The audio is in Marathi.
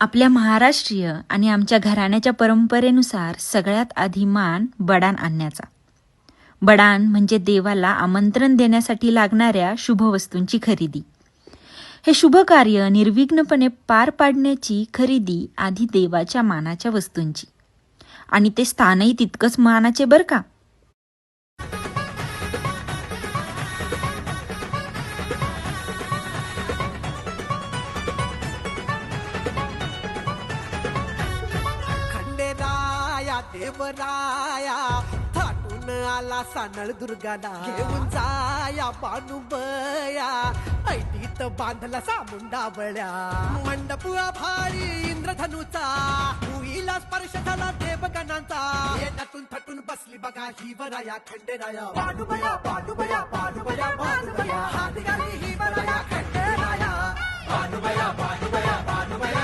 आपल्या महाराष्ट्रीय आणि आमच्या घराण्याच्या परंपरेनुसार सगळ्यात आधी मान बडाण आणण्याचा. बडाण म्हणजे देवाला आमंत्रण देण्यासाठी लागणाऱ्या शुभ वस्तूंची खरेदी. हे शुभ कार्य निर्विघ्नपणे पार पाडण्याची खरेदी आधी देवाच्या मानाच्या वस्तूंची, आणि ते स्थानही तितकंच मानाचे बरं का. खंडेराया देवराया थाटून आला सानळ दुर्गाला, घेऊन जाया बानुबया ऐटीत बांधला सामुंडा बळ्या. मंडप भारी इंद्रधनुचा भुईला स्पर्श झाला देवगणांचा. येण्यातून थटून बसली बघा ही वराया खंडेराया बानुबया बानुबया बानुबया बानुबया. हात घाली ही वराया खंडेराया बानुबया बानुबया बानुबया.